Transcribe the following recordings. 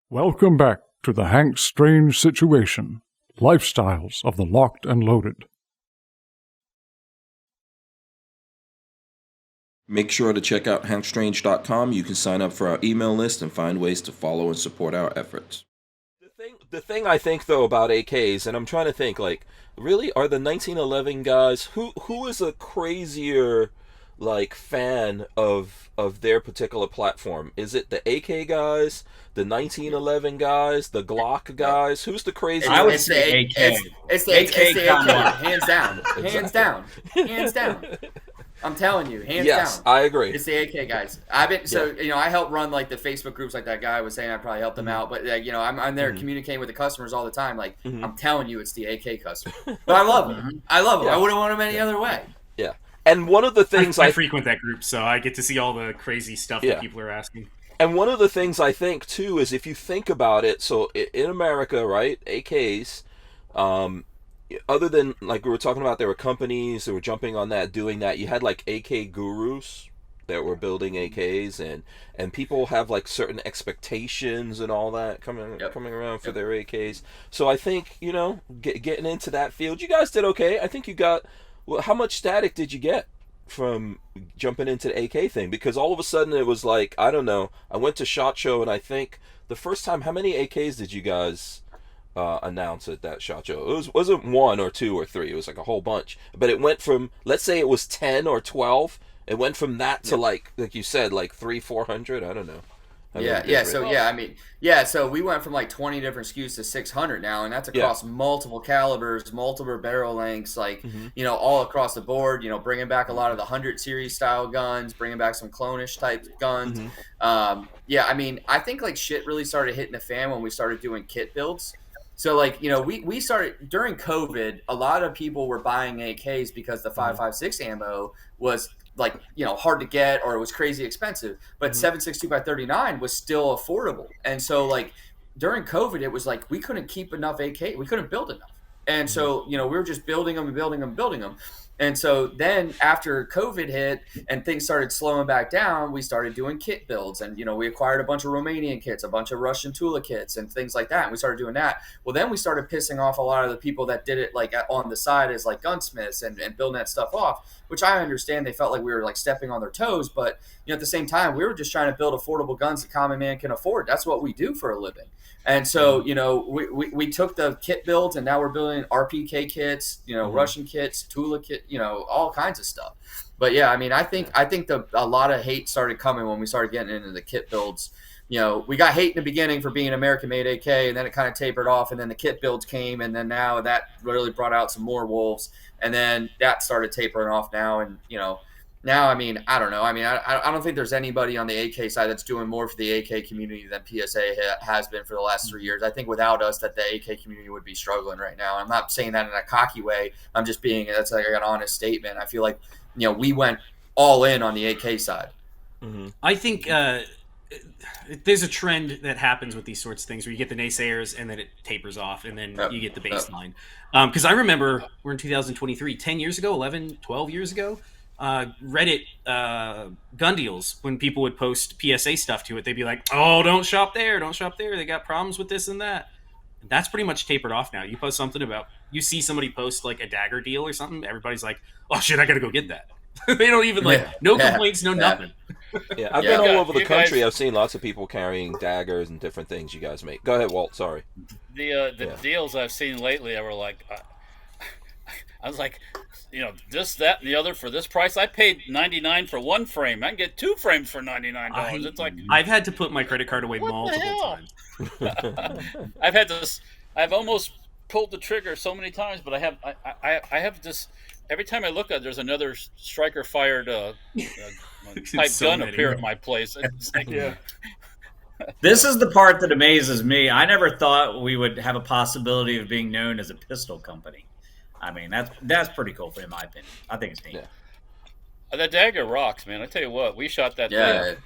Welcome back to the Hank Strange Situation, Lifestyles of the Locked and Loaded. Make sure to check out hankstrange.com. You can sign up for our email list and find ways to follow and support our efforts. The thing I think though about AKs, and I'm trying to think, like, really, are the 1911 guys who is a crazier like fan of their particular platform? Is it the AK guys, the 1911 guys, the Glock guys? Who's the crazier? I would say AK. It's the AK, hands down, hands down. I'm telling you, hands down. Yes, I agree. It's the AK guys. I help run like the Facebook groups, like that guy was saying. I probably helped them out, but I'm there communicating with the customers all the time. Like I'm telling you, it's the AK customer. But I love them. I love them. I wouldn't want them any other way. Yeah. And one of the things I frequent that group, so I get to see all the crazy stuff that people are asking. And one of the things I think too is, if you think about it, so in America, right, AKs, other than, like we were talking about, there were companies that were jumping on that, doing that. You had like AK gurus that were building AKs, and people have like certain expectations and all that coming around for their AKs. So I think, getting into that field, you guys did okay. I think you got. Well, how much static did you get from jumping into the AK thing? Because all of a sudden it was like, I don't know, I went to SHOT Show, and I think the first time, how many AKs did you guys announce at that SHOT Show? It wasn't one or two or three, it was like a whole bunch. But it went from, let's say it was 10 or 12, it went from that to like you said, like 300-400, I don't know. So we went from like 20 different SKUs to 600 now, and that's across multiple calibers, multiple barrel lengths, all across the board, bringing back a lot of the 100 series style guns, bringing back some clone-ish type guns. I think like shit really started hitting the fan when we started doing kit builds. So we started during COVID, a lot of people were buying AKs because the 5.56 ammo was hard to get, or it was crazy expensive, but 7.62x39 was still affordable. And so during COVID, it was like we couldn't keep enough AK, we couldn't build enough. And so, we were just building them. And so then after COVID hit and things started slowing back down, we started doing kit builds, and, we acquired a bunch of Romanian kits, a bunch of Russian Tula kits and things like that. And we started doing that. Well, then we started pissing off a lot of the people that did it on the side as gunsmiths and building that stuff off, which I understand they felt like we were stepping on their toes. But, at the same time, we were just trying to build affordable guns that common man can afford. That's what we do for a living. And so, we took the kit builds, and now we're building RPK kits, Russian kits, Tula kit, all kinds of stuff. But yeah, I think a lot of hate started coming when we started getting into the kit builds. We got hate in the beginning for being American-made AK, and then it kind of tapered off, and then the kit builds came, and then now that really brought out some more wolves, and then that started tapering off now, and now, I don't know. I don't think there's anybody on the AK side that's doing more for the AK community than PSA has been for the last 3 years. I think without us, that the AK community would be struggling right now. I'm not saying that in a cocky way. I'm just that's like an honest statement. I feel like, we went all in on the AK side. Mm-hmm. I think there's a trend that happens with these sorts of things where you get the naysayers and then it tapers off, and then you get the baseline. Because I remember we're in 2023, 10 years ago, 11, 12 years ago, Reddit gun deals, when people would post PSA stuff to it, they'd be like, oh, don't shop there, they got problems with this and that. And that's pretty much tapered off now. You post something about, you see somebody post a dagger deal or something, everybody's like, oh shit, I gotta go get that. They don't even complaints, nothing. Yeah, I've been all over the country. I've seen lots of people carrying daggers and different things you guys make. Go ahead, Walt, sorry. The deals I've seen lately, I was like, this, that, and the other for this price. I paid $99 for one frame. I can get 2 frames for $99. It's like, I've had to put my credit card away multiple times. I've almost pulled the trigger so many times, but I have this. Every time I look at it, there's another striker fired type gun appear at my place. It's like, This is the part that amazes me. I never thought we would have a possibility of being known as a pistol company. That's pretty cool, in my opinion. I think it's neat. Yeah. That dagger rocks, man. I tell you what, we shot that thing.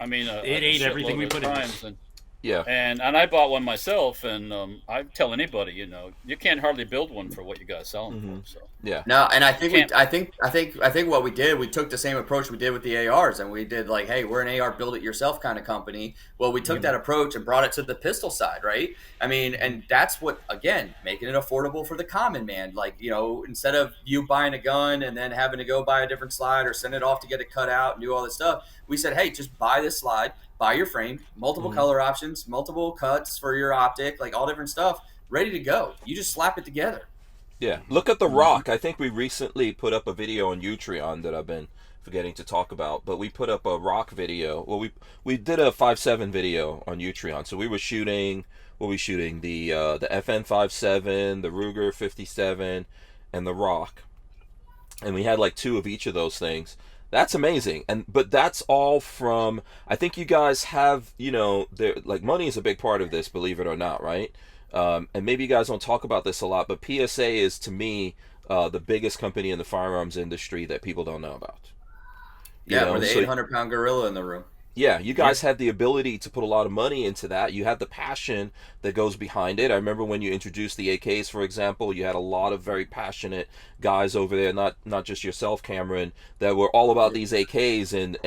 It ate everything we put in. Yeah. And I bought one myself, and I tell anybody, you can't hardly build one for what you got selling for. So yeah. No, and I think what we did, we took the same approach we did with the ARs, and we did like, hey, we're an AR build it yourself kind of company. Well, we took that approach and brought it to the pistol side, right? I mean, and that's what, again, making it affordable for the common man. Like, instead of you buying a gun and then having to go buy a different slide or send it off to get it cut out and do all this stuff, we said, hey, just buy this slide, buy your frame, multiple color options, multiple cuts for your optic, like all different stuff, ready to go. You just slap it together. Yeah, look at the rock. I think we recently put up a video on Utreon that I've been forgetting to talk about, but we put up a rock video. Well, we did a 5.7 video on Utreon. So we were shooting, the FN 5.7, the Ruger 57, and the rock, and we had like 2 of each of those things. That's amazing. But that's all from, I think you guys have, like money is a big part of this, believe it or not, right? And maybe you guys don't talk about this a lot, but PSA is, to me, the biggest company in the firearms industry that people don't know about. We're the 800-pound gorilla in the room. Yeah, you guys have the ability to put a lot of money into that. You have the passion that goes behind it. I remember when you introduced the AKs, for example, you had a lot of very passionate guys over there, not just yourself, Cameron, that were all about these AKs and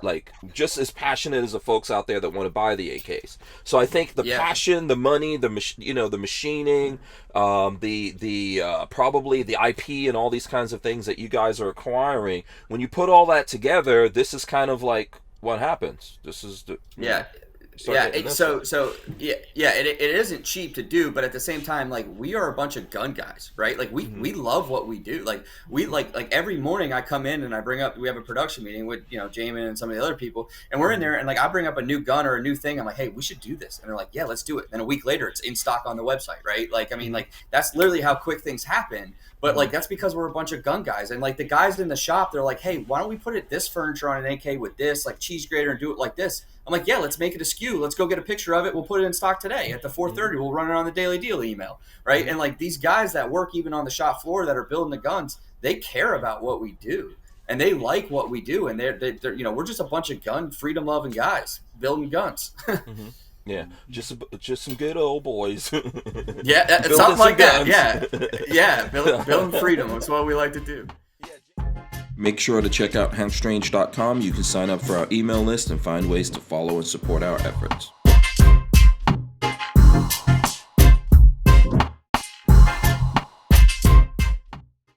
like just as passionate as the folks out there that want to buy the AKs. So I think the passion, the money, the machining, probably the IP and all these kinds of things that you guys are acquiring, when you put all that together, this is kind of like what happens. This is the it isn't cheap to do, but at the same time, like, we are a bunch of gun guys, right? Like we love what we do. Like we like every morning I come in and I bring up, we have a production meeting with Jamin and some of the other people, and we're in there and like I bring up a new gun or a new thing. I'm like, hey, we should do this, and they're like, yeah, let's do it. Then a week later, it's in stock on the website, right? Like, I mean, like that's literally how quick things happen. But like that's because we're a bunch of gun guys, and like the guys in the shop, they're like, hey, why don't we put this furniture on an AK with this like cheese grater and do it like this? I'm like, yeah, let's make it a SKU. Let's go get a picture of it. We'll put it in stock today at the 4:30. We'll run it on the Daily Deal email, right? And like these guys that work even on the shop floor that are building the guns, they care about what we do and they like what we do. And they're we're just a bunch of gun freedom loving guys building guns. Yeah, just some good old boys. Yeah, something like that. Yeah, building freedom. That's what we like to do. Make sure to check out hempstrange.com. You can sign up for our email list and find ways to follow and support our efforts.